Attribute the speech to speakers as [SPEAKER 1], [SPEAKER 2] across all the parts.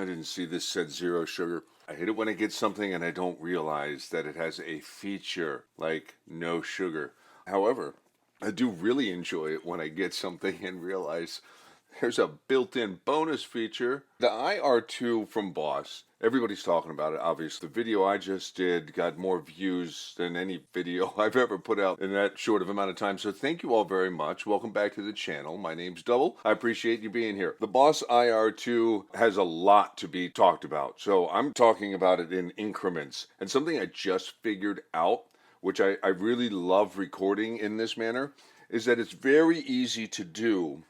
[SPEAKER 1] I didn't see this said zero sugar. I hate it when I get something and I don't realize that it has a feature like no sugar. However, I do really enjoy it when I get something and realize there's a built-in bonus feature. The IR-2 from Boss, everybody's talking about it, obviously. The video I just did got more views than any video I've ever put out in that short of amount of time. So thank you all very much. Welcome back to the channel. My name's Double. I appreciate you being here. The Boss IR-2 has a lot to be talked about. So I'm talking about it in increments. And something I just figured out, which I really love recording in this manner, is that it's very easy to do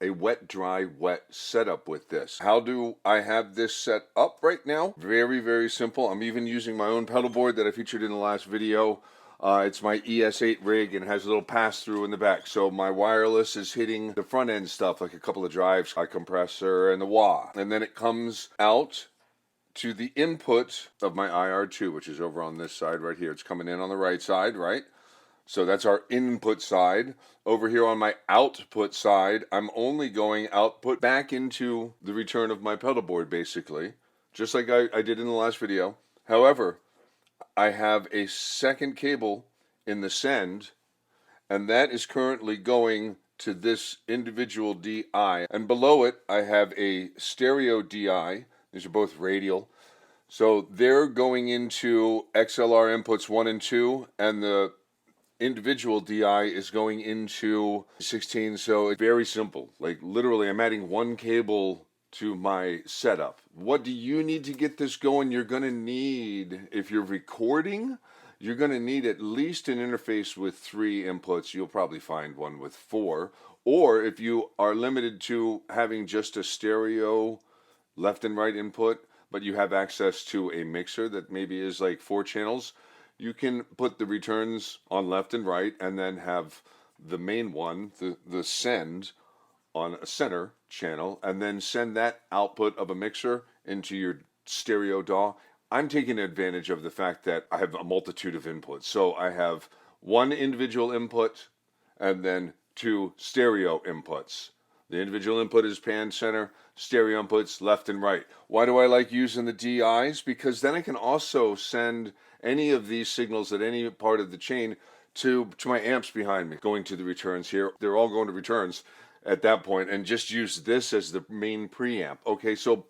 [SPEAKER 1] a wet, dry, wet setup with this. How do I have this set up right now? Very, very simple. I'm even using my own pedal board that I featured in the last video. It's my ES8 rig and has a little pass-through in the back. So my wireless is hitting the front end stuff, like a couple of drives, a compressor, and the wah. And then it comes out to the input of my IR-2, which is over on this side right here. It's coming in on the right side, right? So that's our input side. Over here on my output side, I'm only going output back into the return of my pedal board, basically, just like I did in the last video. However, I have a second cable in the send, and that is currently going to this individual DI. And below it, I have a stereo DI. These are both radial. So they're going into XLR inputs 1 and 2, and the individual DI is going into 16, so it's very simple. Like literally, I'm adding one cable to my setup. What do you need to get this going? You're going to need, if you're recording, you're going to need at least an interface with 3 inputs. You'll probably find one with 4. Or if you are limited to having just a stereo left and right input, but you have access to a mixer that maybe is like 4 channels, you can put the returns on left and right and then have the main one, the send, on a center channel, and then send that output of a mixer into your stereo DAW. I'm taking advantage of the fact that I have a multitude of inputs. So I have one individual input and then 2 stereo inputs. The individual input is pan center, stereo inputs left and right. Why do I like using the DIs? Because then I can also send any of these signals at any part of the chain to my amps behind me, going to the returns here. They're all going to returns at that point, and just use this as the main preamp. Okay, so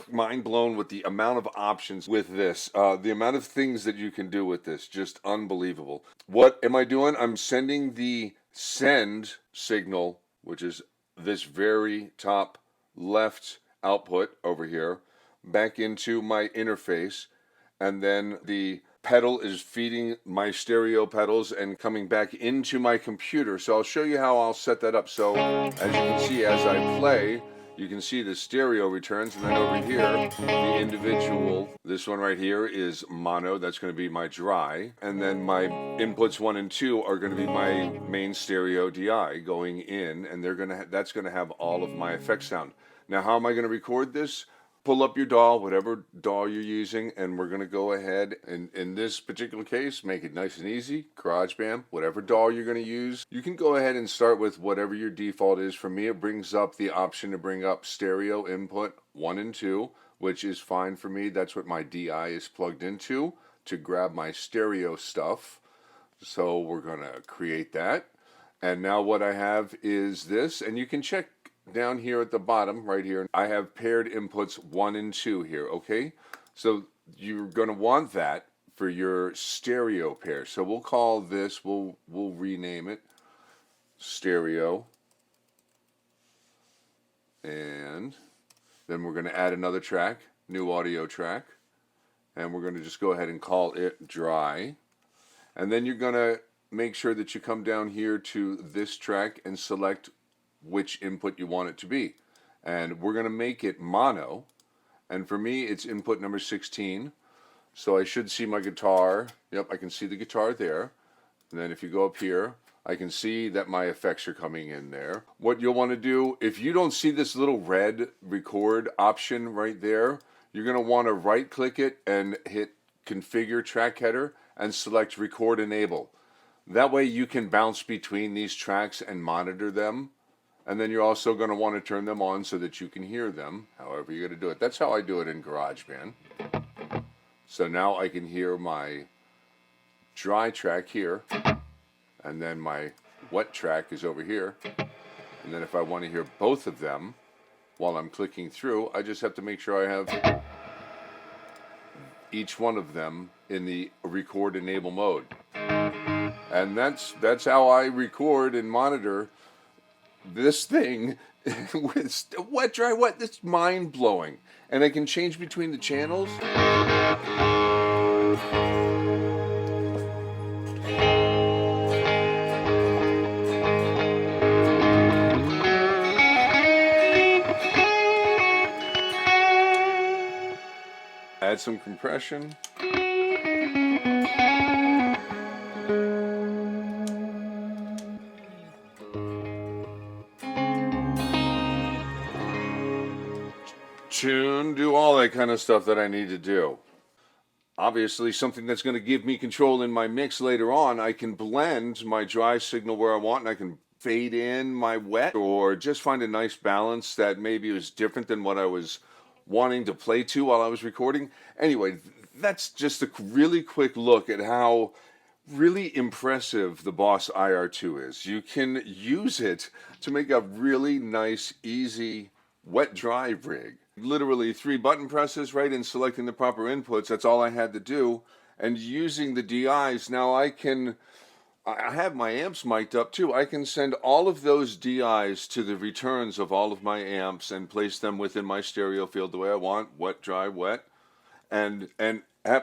[SPEAKER 1] mind blown with the amount of options with this. The amount of things that you can do with this, just unbelievable. What am I doing? I'm sending the send signal, which is this very top left output over here, back into my interface, and then the pedal is feeding my stereo pedals and coming back into my computer. So I'll show you how I'll set that up. So as you can see, as I play, you can see the stereo returns, and then over here, the individual, this one right here is mono, that's going to be my dry, and then my inputs 1 and 2 are going to be my main stereo DI going in, and that's going to have all of my effect sound. Now, how am I going to record this? Pull up your DAW, whatever DAW you're using, and we're going to go ahead and, in this particular case, make it nice and easy. GarageBand, whatever DAW you're going to use. You can go ahead and start with whatever your default is. For me, it brings up the option to bring up stereo input 1 and 2, which is fine for me. That's what my DI is plugged into to grab my stereo stuff. So we're going to create that. And now what I have is this, and you can check down here at the bottom right here, I have paired inputs 1 and 2 here. Okay, so you're going to want that for your stereo pair. So we'll call this, we'll rename it stereo, and then we're going to add another track, new audio track, and we're going to just go ahead and call it dry. And then you're going to make sure that you come down here to this track and select which input you want it to be. And we're going to make it mono, and for me it's input number 16. So I should see my guitar. Yep, I can see the guitar there. And then if you go up here, I can see that my effects are coming in there. What you'll want to do, if you don't see this little red record option right there, you're going to want to right click it and hit configure track header and select record enable. That way you can bounce between these tracks and monitor them And then you're also going to want to turn them on so that you can hear them, however you're going to do it. That's how I do it in GarageBand. So now I can hear my dry track here, and then my wet track is over here. And then if I want to hear both of them while I'm clicking through, I just have to make sure I have each one of them in the record enable mode. And that's how I record and monitor this thing with wet, dry, wet. That's mind-blowing. And I can change between the channels. Add some compression. Tune, do all that kind of stuff that I need to do. Obviously, something that's going to give me control in my mix later on. I can blend my dry signal where I want, and I can fade in my wet, or just find a nice balance that maybe was different than what I was wanting to play to while I was recording. Anyway, that's just a really quick look at how really impressive the Boss IR-2 is. You can use it to make a really nice, easy, wet-dry rig. Literally 3 button presses, right, and selecting the proper inputs. That's all I had to do. And using the DIs, now I have my amps mic'd up too. I can send all of those DIs to the returns of all of my amps and place them within my stereo field the way I want, wet, dry, wet, and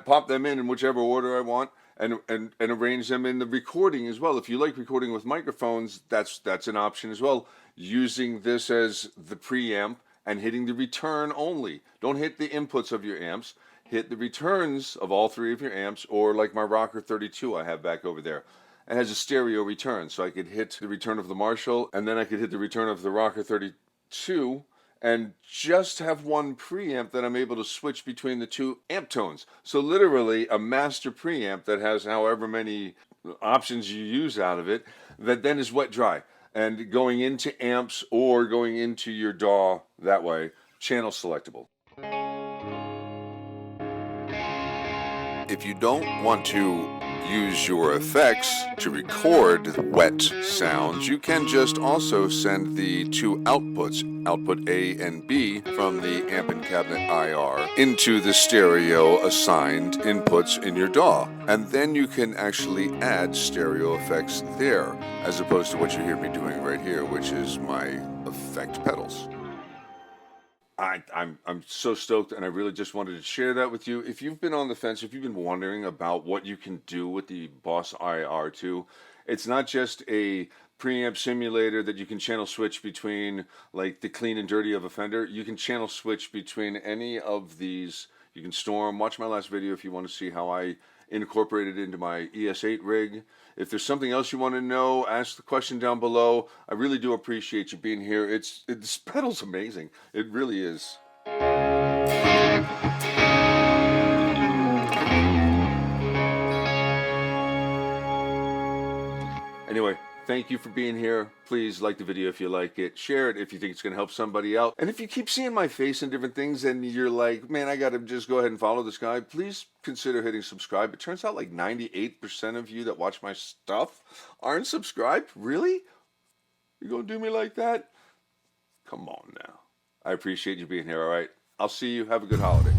[SPEAKER 1] pop them in whichever order I want, and arrange them in the recording as well. If you like recording with microphones, that's an option as well. Using this as the preamp and hitting the return only. Don't hit the inputs of your amps. Hit the returns of all 3 of your amps, or like my Rocker 32 I have back over there. It has a stereo return, so I could hit the return of the Marshall, and then I could hit the return of the Rocker 32, and just have one preamp that I'm able to switch between the 2 amp tones. So literally a master preamp that has however many options you use out of it, that then is wet dry. And going into amps or going into your DAW that way, channel selectable. If you don't want to use your effects to record wet sounds, you can just also send the 2 outputs, output A and B, from the amp and cabinet IR into the stereo assigned inputs in your DAW. And then you can actually add stereo effects there, as opposed to what you hear me doing right here, which is my effect pedals. I'm so stoked, and I really just wanted to share that with you. If you've been on the fence, if you've been wondering about what you can do with the Boss IR-2, it's not just a preamp simulator that you can channel switch between, like the clean and dirty of a Fender. You can channel switch between any of these. You can store them. Watch my last video if you want to see how I incorporated into my ES8 rig. If there's something else you want to know, ask the question down below. I really do appreciate you being here. This pedal's amazing. It really is. Anyway, thank you for being here. Please like the video if you like it. Share it if you think it's going to help somebody out. And if you keep seeing my face and different things and you're like, man, I got to just go ahead and follow this guy, please consider hitting subscribe. It turns out like 98% of you that watch my stuff aren't subscribed. Really? You going to do me like that? Come on now. I appreciate you being here, all right? I'll see you. Have a good holiday.